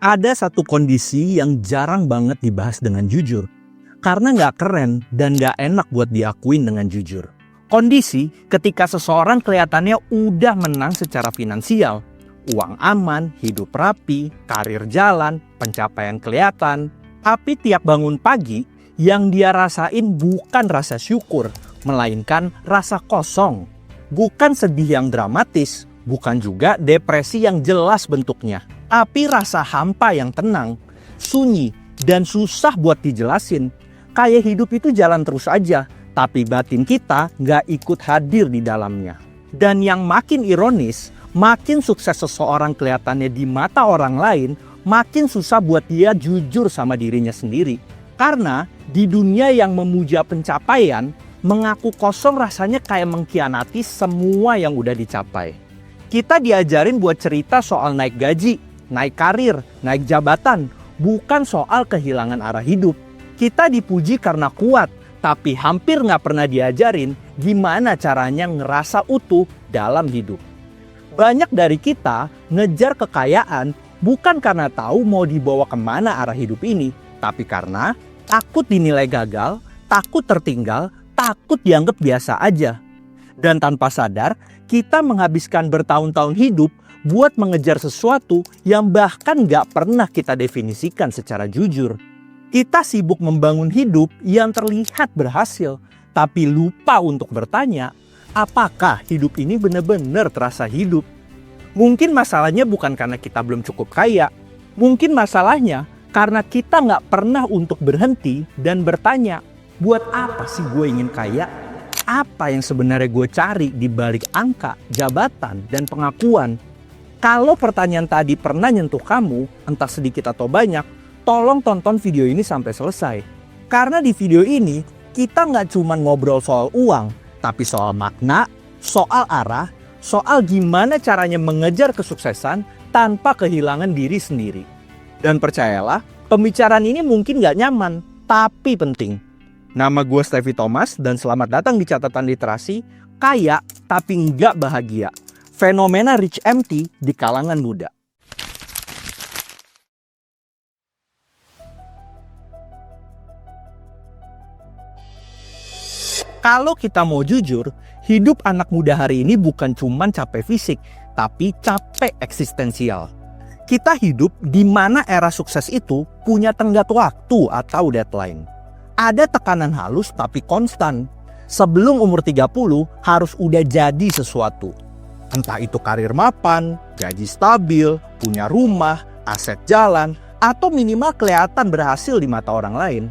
Ada satu kondisi yang jarang banget dibahas dengan jujur. Karena nggak keren dan nggak enak buat diakuin dengan jujur. Kondisi ketika seseorang kelihatannya udah menang secara finansial. Uang aman, hidup rapi, karir jalan, pencapaian kelihatan. Tapi tiap bangun pagi, yang dia rasain bukan rasa syukur, melainkan rasa kosong. Bukan sedih yang dramatis, bukan juga depresi yang jelas bentuknya. Tapi rasa hampa yang tenang, sunyi, dan susah buat dijelasin. Kayak hidup itu jalan terus aja, tapi batin kita nggak ikut hadir di dalamnya. Dan yang makin ironis, makin sukses seseorang kelihatannya di mata orang lain, makin susah buat dia jujur sama dirinya sendiri. Karena di dunia yang memuja pencapaian, mengaku kosong rasanya kayak mengkhianati semua yang udah dicapai. Kita diajarin buat cerita soal naik gaji, naik karir, naik jabatan, bukan soal kehilangan arah hidup. Kita dipuji karena kuat, tapi hampir nggak pernah diajarin gimana caranya ngerasa utuh dalam hidup. Banyak dari kita ngejar kekayaan bukan karena tahu mau dibawa kemana arah hidup ini, tapi karena takut dinilai gagal, takut tertinggal, takut dianggap biasa aja. Dan tanpa sadar, kita menghabiskan bertahun-tahun hidup buat mengejar sesuatu yang bahkan nggak pernah kita definisikan secara jujur. Kita sibuk membangun hidup yang terlihat berhasil, tapi lupa untuk bertanya, apakah hidup ini benar-benar terasa hidup? Mungkin masalahnya bukan karena kita belum cukup kaya. Mungkin masalahnya karena kita nggak pernah untuk berhenti dan bertanya, buat apa sih gue ingin kaya? Apa yang sebenarnya gue cari di balik angka, jabatan, dan pengakuan? Kalau pertanyaan tadi pernah nyentuh kamu, entah sedikit atau banyak, tolong tonton video ini sampai selesai. Karena di video ini, kita nggak cuma ngobrol soal uang, tapi soal makna, soal arah, soal gimana caranya mengejar kesuksesan tanpa kehilangan diri sendiri. Dan percayalah, pembicaraan ini mungkin nggak nyaman, tapi penting. Nama gue Stevie Thomas dan selamat datang di Catatan Literasi, kaya tapi nggak bahagia. Fenomena Rich Empty di kalangan muda. Kalau kita mau jujur, hidup anak muda hari ini bukan cuma capek fisik, tapi capek eksistensial. Kita hidup di mana era sukses itu punya tenggat waktu atau deadline. Ada tekanan halus tapi konstan. Sebelum umur 30 harus udah jadi sesuatu. Entah itu karir mapan, gaji stabil, punya rumah, aset jalan, atau minimal kelihatan berhasil di mata orang lain.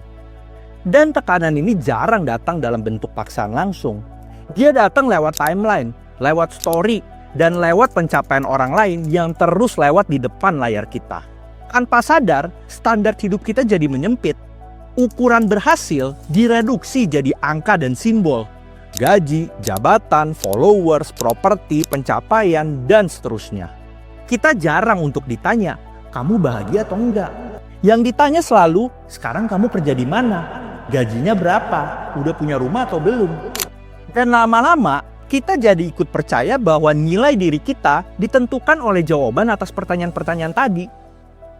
Dan tekanan ini jarang datang dalam bentuk paksaan langsung. Dia datang lewat timeline, lewat story, dan lewat pencapaian orang lain yang terus lewat di depan layar kita. Tanpa sadar, standar hidup kita jadi menyempit. Ukuran berhasil direduksi jadi angka dan simbol. Gaji, jabatan, followers, properti, pencapaian, dan seterusnya. Kita jarang untuk ditanya, kamu bahagia atau enggak? Yang ditanya selalu, sekarang kamu kerja di mana? Gajinya berapa? Udah punya rumah atau belum? Dan lama-lama, kita jadi ikut percaya bahwa nilai diri kita ditentukan oleh jawaban atas pertanyaan-pertanyaan tadi.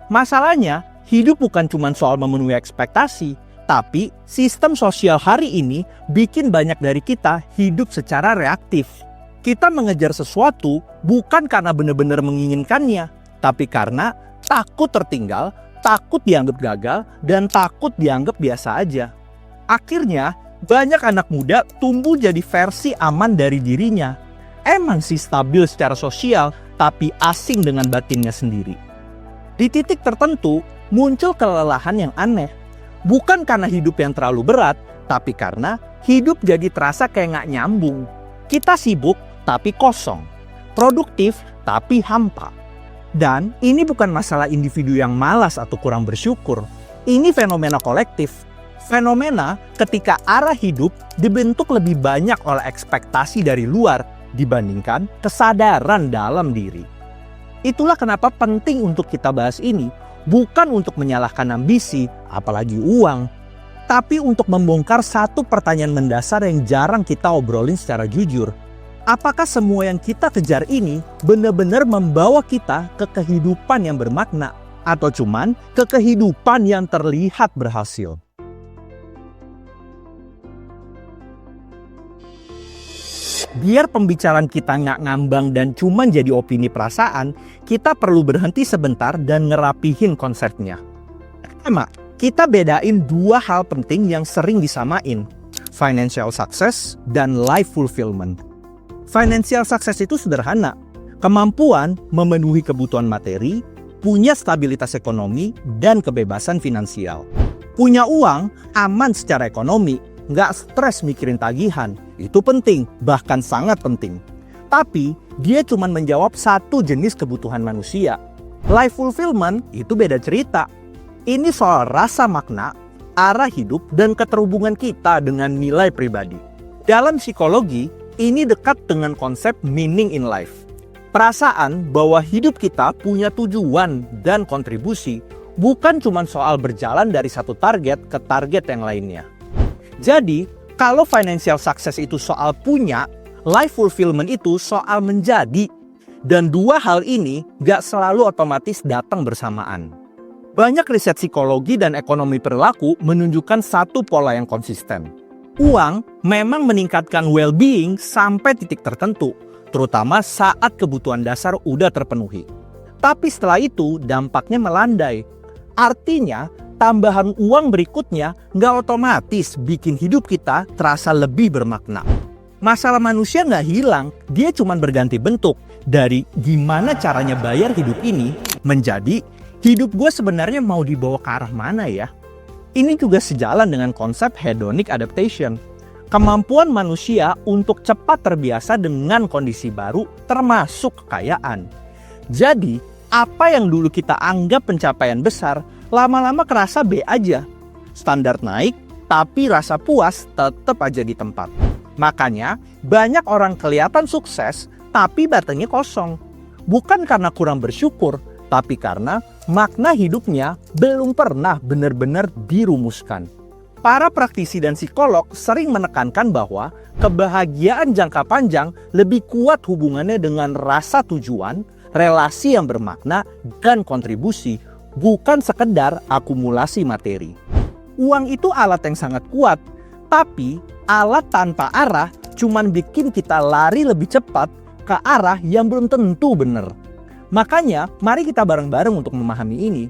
Masalahnya, hidup bukan cuma soal memenuhi ekspektasi, tapi sistem sosial hari ini bikin banyak dari kita hidup secara reaktif. Kita mengejar sesuatu bukan karena benar-benar menginginkannya, tapi karena takut tertinggal, takut dianggap gagal, dan takut dianggap biasa aja. Akhirnya, banyak anak muda tumbuh jadi versi aman dari dirinya. Emang sih stabil secara sosial, tapi asing dengan batinnya sendiri. Di titik tertentu, muncul kelelahan yang aneh. Bukan karena hidup yang terlalu berat, tapi karena hidup jadi terasa kayak nggak nyambung. Kita sibuk, tapi kosong. Produktif, tapi hampa. Dan ini bukan masalah individu yang malas atau kurang bersyukur. Ini fenomena kolektif. Fenomena ketika arah hidup dibentuk lebih banyak oleh ekspektasi dari luar dibandingkan kesadaran dalam diri. Itulah kenapa penting untuk kita bahas ini, bukan untuk menyalahkan ambisi, apalagi uang, tapi untuk membongkar satu pertanyaan mendasar yang jarang kita obrolin secara jujur. Apakah semua yang kita kejar ini benar-benar membawa kita ke kehidupan yang bermakna? atau cuman ke kehidupan yang terlihat berhasil. Biar pembicaraan kita nggak ngambang dan cuman jadi opini perasaan, kita perlu berhenti sebentar dan ngerapihin konsepnya. Pertama, kita bedain dua hal penting yang sering disamain, financial success dan life fulfillment. Financial success itu sederhana, kemampuan memenuhi kebutuhan materi, punya stabilitas ekonomi, dan kebebasan finansial. Punya uang, aman secara ekonomi, nggak stres mikirin tagihan. Itu penting, bahkan sangat penting. Tapi, dia cuma menjawab satu jenis kebutuhan manusia. Life fulfillment itu beda cerita. Ini soal rasa makna, arah hidup, dan keterhubungan kita dengan nilai pribadi. Dalam psikologi, ini dekat dengan konsep meaning in life. Perasaan bahwa hidup kita punya tujuan dan kontribusi, bukan cuma soal berjalan dari satu target ke target yang lainnya. Jadi, kalau financial success itu soal punya, life fulfillment itu soal menjadi. Dan dua hal ini gak selalu otomatis datang bersamaan. Banyak riset psikologi dan ekonomi perilaku menunjukkan satu pola yang konsisten. Uang memang meningkatkan well-being sampai titik tertentu, terutama saat kebutuhan dasar udah terpenuhi. Tapi setelah itu dampaknya melandai. Artinya, tambahan uang berikutnya nggak otomatis bikin hidup kita terasa lebih bermakna. Masalah manusia nggak hilang, dia cuma berganti bentuk. Dari gimana caranya bayar hidup ini, menjadi hidup gue sebenarnya mau dibawa ke arah mana ya? Ini juga sejalan dengan konsep hedonic adaptation. Kemampuan manusia untuk cepat terbiasa dengan kondisi baru termasuk kekayaan. Jadi, apa yang dulu kita anggap pencapaian besar, lama-lama kerasa B aja. Standar naik, tapi rasa puas tetap aja di tempat. Makanya, banyak orang kelihatan sukses, tapi batinnya kosong. Bukan karena kurang bersyukur, tapi karena makna hidupnya belum pernah benar-benar dirumuskan. Para praktisi dan psikolog sering menekankan bahwa kebahagiaan jangka panjang lebih kuat hubungannya dengan rasa tujuan, relasi yang bermakna, dan kontribusi, bukan sekedar akumulasi materi. Uang itu alat yang sangat kuat, tapi alat tanpa arah cuman bikin kita lari lebih cepat ke arah yang belum tentu benar. Makanya, mari kita bareng-bareng untuk memahami ini.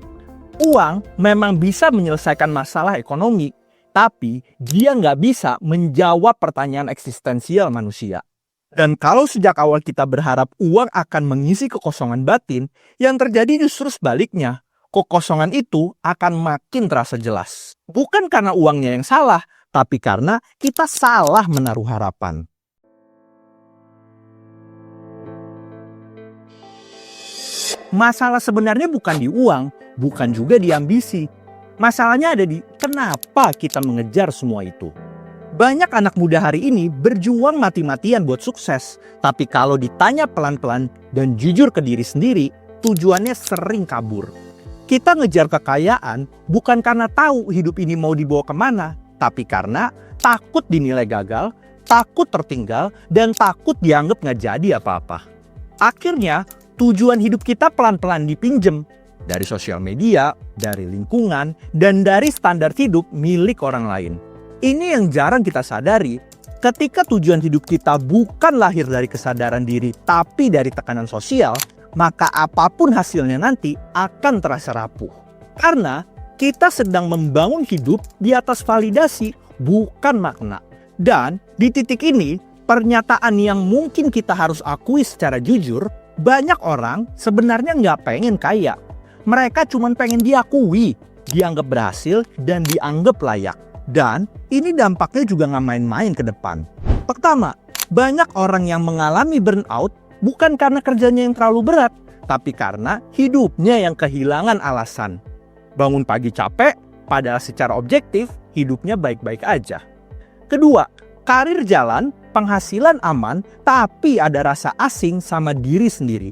Uang memang bisa menyelesaikan masalah ekonomi, tapi dia nggak bisa menjawab pertanyaan eksistensial manusia. Dan kalau sejak awal kita berharap uang akan mengisi kekosongan batin, yang terjadi justru sebaliknya. Kekosongan itu akan makin terasa jelas. Bukan karena uangnya yang salah, tapi karena kita salah menaruh harapan. Masalah sebenarnya bukan di uang, bukan juga di ambisi. Masalahnya ada di kenapa kita mengejar semua itu. Banyak anak muda hari ini berjuang mati-matian buat sukses. Tapi kalau ditanya pelan-pelan dan jujur ke diri sendiri, tujuannya sering kabur. Kita ngejar kekayaan bukan karena tahu hidup ini mau dibawa kemana, tapi karena takut dinilai gagal, takut tertinggal, dan takut dianggap nggak jadi apa-apa. Akhirnya, tujuan hidup kita pelan-pelan dipinjem dari sosial media, dari lingkungan, dan dari standar hidup milik orang lain. Ini yang jarang kita sadari. Ketika tujuan hidup kita bukan lahir dari kesadaran diri, tapi dari tekanan sosial, maka apapun hasilnya nanti akan terasa rapuh. Karena kita sedang membangun hidup di atas validasi, bukan makna. Dan di titik ini, pernyataan yang mungkin kita harus akui secara jujur, banyak orang sebenarnya nggak pengen kaya. Mereka cuma pengen diakui, dianggap berhasil, dan dianggap layak. Dan ini dampaknya juga nggak main-main ke depan. Pertama, banyak orang yang mengalami burnout bukan karena kerjanya yang terlalu berat, tapi karena hidupnya yang kehilangan alasan. Bangun pagi capek, padahal secara objektif hidupnya baik-baik aja. Kedua, karir jalan, penghasilan aman, tapi ada rasa asing sama diri sendiri.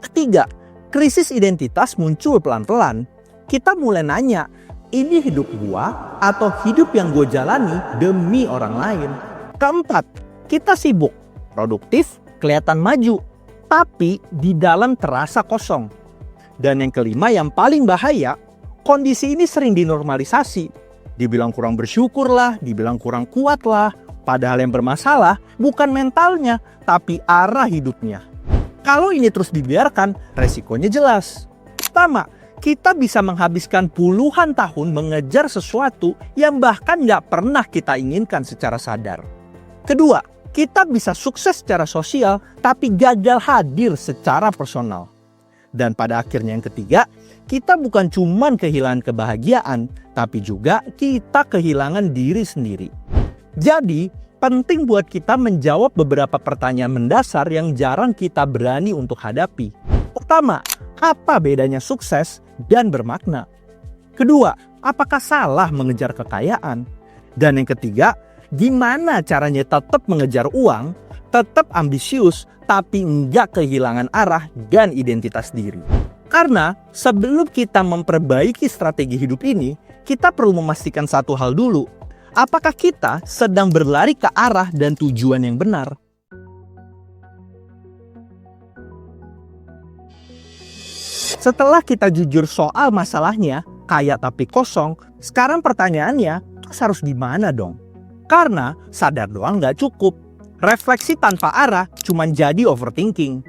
Ketiga, krisis identitas muncul pelan-pelan. Kita mulai nanya, ini hidup gua atau hidup yang gue jalani demi orang lain? Keempat, kita sibuk, produktif, kelihatan maju, tapi di dalam terasa kosong. Dan yang kelima yang paling bahaya, kondisi ini sering dinormalisasi. Dibilang kurang bersyukur lah, dibilang kurang kuat lah. Padahal yang bermasalah bukan mentalnya, tapi arah hidupnya. Kalau ini terus dibiarkan, resikonya jelas. Pertama, kita bisa menghabiskan puluhan tahun mengejar sesuatu yang bahkan nggak pernah kita inginkan secara sadar. Kedua, kita bisa sukses secara sosial, tapi gagal hadir secara personal. Dan pada akhirnya yang ketiga, kita bukan cuma kehilangan kebahagiaan, tapi juga kita kehilangan diri sendiri. Jadi, penting buat kita menjawab beberapa pertanyaan mendasar yang jarang kita berani untuk hadapi. Pertama, apa bedanya sukses dan bermakna? Kedua, apakah salah mengejar kekayaan? Dan yang ketiga, gimana caranya tetap mengejar uang, tetap ambisius, tapi enggak kehilangan arah dan identitas diri. Karena sebelum kita memperbaiki strategi hidup ini, kita perlu memastikan satu hal dulu. Apakah kita sedang berlari ke arah dan tujuan yang benar? Setelah kita jujur soal masalahnya, kaya tapi kosong, sekarang pertanyaannya, terus harus gimana dong? Karena sadar doang gak cukup. Refleksi tanpa arah cuma jadi overthinking.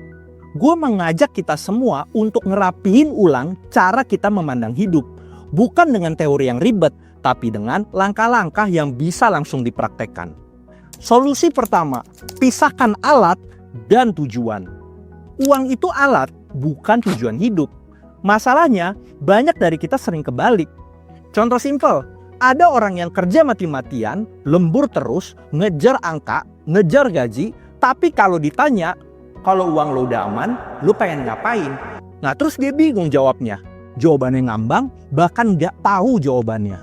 Gue mengajak kita semua untuk ngerapihin ulang cara kita memandang hidup. Bukan dengan teori yang ribet, tapi dengan langkah-langkah yang bisa langsung dipraktekkan. Solusi pertama, pisahkan alat dan tujuan. Uang itu alat, bukan tujuan hidup. Masalahnya, banyak dari kita sering kebalik. Contoh simpel, ada orang yang kerja mati-matian, lembur terus, ngejar angka, ngejar gaji, tapi kalau ditanya, kalau uang lo udah aman, lo pengen ngapain? Nah terus dia bingung jawabnya. Jawabannya ngambang, bahkan nggak tahu jawabannya.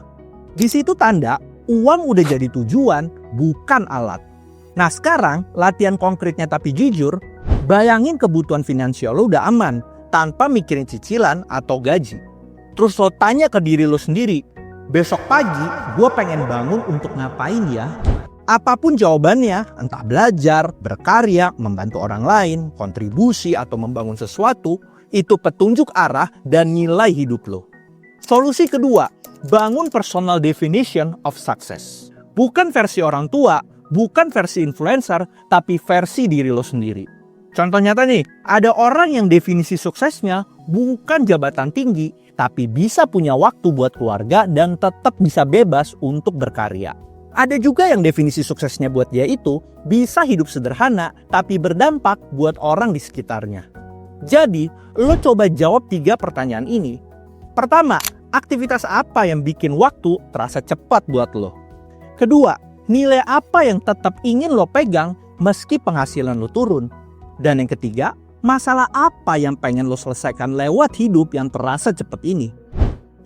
Di situ tanda, uang udah jadi tujuan, bukan alat. Nah sekarang, latihan konkretnya tapi jujur, bayangin kebutuhan finansial lo udah aman, tanpa mikirin cicilan atau gaji. Terus lo tanya ke diri lo sendiri, besok pagi gue pengen bangun untuk ngapain ya? Apapun jawabannya, entah belajar, berkarya, membantu orang lain, kontribusi, atau membangun sesuatu, itu petunjuk arah dan nilai hidup lo. Solusi kedua, bangun personal definition of success. Bukan versi orang tua, bukan versi influencer, tapi versi diri lo sendiri. Contoh nyata nih, ada orang yang definisi suksesnya bukan jabatan tinggi, tapi bisa punya waktu buat keluarga dan tetap bisa bebas untuk berkarya. Ada juga yang definisi suksesnya buat dia itu bisa hidup sederhana tapi berdampak buat orang di sekitarnya. Jadi, lo coba jawab 3 pertanyaan ini. Pertama, aktivitas apa yang bikin waktu terasa cepat buat lo? Kedua, nilai apa yang tetap ingin lo pegang meski penghasilan lo turun? Dan yang ketiga, masalah apa yang pengen lo selesaikan lewat hidup yang terasa cepat ini?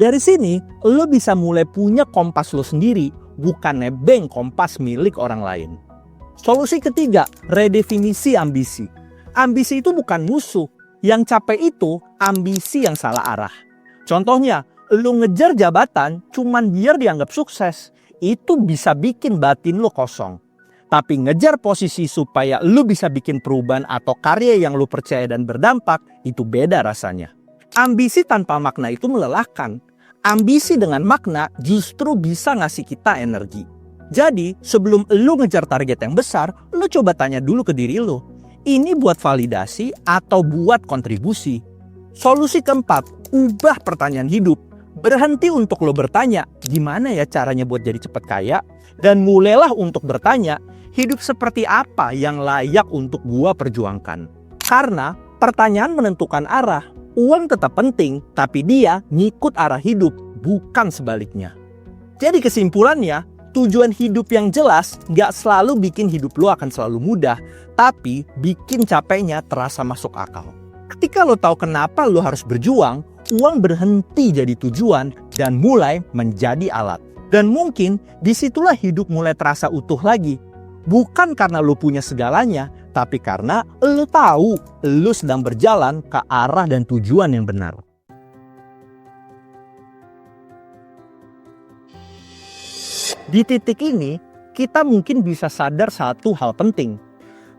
Dari sini, lo bisa mulai punya kompas lo sendiri, bukan nebeng kompas milik orang lain. Solusi ketiga, redefinisi ambisi. Ambisi itu bukan musuh, yang capek itu ambisi yang salah arah. Contohnya, lo ngejar jabatan cuman biar dianggap sukses, itu bisa bikin batin lo kosong. Tapi ngejar posisi supaya lo bisa bikin perubahan atau karya yang lo percaya dan berdampak, itu beda rasanya. Ambisi tanpa makna itu melelahkan. Ambisi dengan makna justru bisa ngasih kita energi. Jadi sebelum lo ngejar target yang besar, lo coba tanya dulu ke diri lo. Ini buat validasi atau buat kontribusi? Solusi keempat, ubah pertanyaan hidup. Berhenti untuk lo bertanya, gimana ya caranya buat jadi cepat kaya? Dan mulailah untuk bertanya, hidup seperti apa yang layak untuk gua perjuangkan? Karena pertanyaan menentukan arah. Uang tetap penting, tapi dia ngikut arah hidup, bukan sebaliknya. Jadi kesimpulannya, tujuan hidup yang jelas gak selalu bikin hidup lo akan selalu mudah, tapi bikin capeknya terasa masuk akal. Ketika lo tahu kenapa lo harus berjuang, uang berhenti jadi tujuan dan mulai menjadi alat. Dan mungkin disitulah hidup mulai terasa utuh lagi. Bukan karena lo punya segalanya, tapi karena lo tahu lo sedang berjalan ke arah dan tujuan yang benar. Di titik ini, kita mungkin bisa sadar satu hal penting.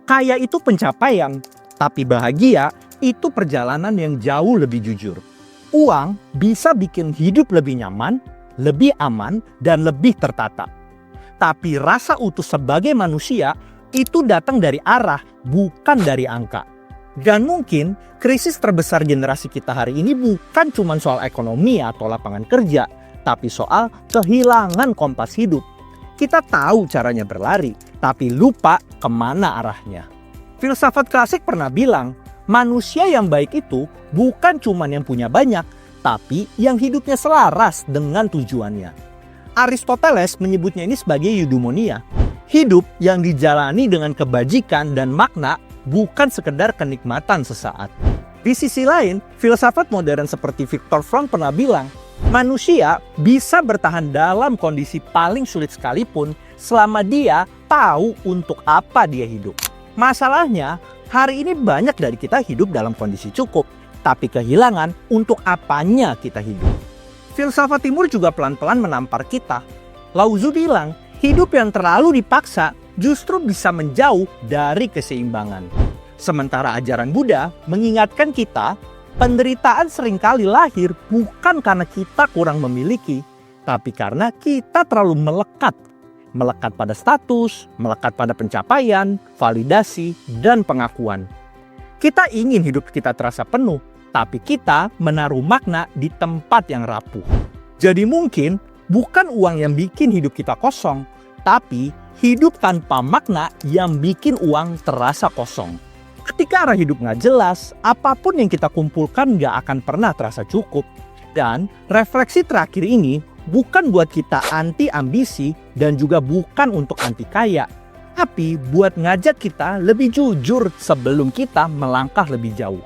Kaya itu pencapaian, tapi bahagia itu perjalanan yang jauh lebih jujur. Uang bisa bikin hidup lebih nyaman, lebih aman, dan lebih tertata. Tapi rasa utuh sebagai manusia itu datang dari arah, bukan dari angka. Dan mungkin krisis terbesar generasi kita hari ini bukan cuma soal ekonomi atau lapangan kerja, tapi soal kehilangan kompas hidup. Kita tahu caranya berlari, tapi lupa kemana arahnya. Filsafat klasik pernah bilang, manusia yang baik itu bukan cuma yang punya banyak, tapi yang hidupnya selaras dengan tujuannya. Aristoteles menyebutnya ini sebagai eudaimonia. Hidup yang dijalani dengan kebajikan dan makna, bukan sekedar kenikmatan sesaat. Di sisi lain, filsafat modern seperti Viktor Frankl pernah bilang, manusia bisa bertahan dalam kondisi paling sulit sekalipun selama dia tahu untuk apa dia hidup. Masalahnya, hari ini banyak dari kita hidup dalam kondisi cukup, tapi kehilangan untuk apanya kita hidup. Filsafat timur juga pelan-pelan menampar kita. Lao Tzu bilang, hidup yang terlalu dipaksa justru bisa menjauh dari keseimbangan. Sementara ajaran Buddha mengingatkan kita, penderitaan seringkali lahir bukan karena kita kurang memiliki, tapi karena kita terlalu melekat. Melekat pada status, melekat pada pencapaian, validasi, dan pengakuan. Kita ingin hidup kita terasa penuh, tapi kita menaruh makna di tempat yang rapuh. Jadi mungkin bukan uang yang bikin hidup kita kosong, tapi hidup tanpa makna yang bikin uang terasa kosong. Ketika arah hidup nggak jelas, apapun yang kita kumpulkan nggak akan pernah terasa cukup. Dan refleksi terakhir ini bukan buat kita anti ambisi dan juga bukan untuk anti kaya, tapi buat ngajak kita lebih jujur sebelum kita melangkah lebih jauh.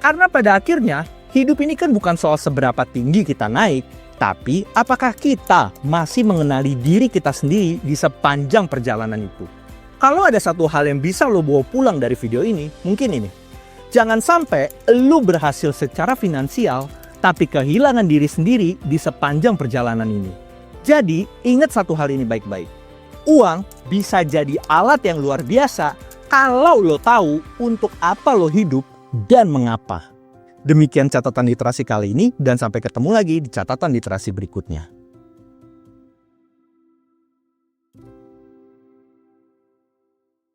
Karena pada akhirnya hidup ini kan bukan soal seberapa tinggi kita naik, tapi apakah kita masih mengenali diri kita sendiri di sepanjang perjalanan itu. Kalau ada satu hal yang bisa lo bawa pulang dari video ini, mungkin ini. Jangan sampai lo berhasil secara finansial, tapi kehilangan diri sendiri di sepanjang perjalanan ini. Jadi, ingat satu hal ini baik-baik. Uang bisa jadi alat yang luar biasa kalau lo tahu untuk apa lo hidup dan mengapa. Demikian catatan literasi kali ini, dan sampai ketemu lagi di catatan literasi berikutnya.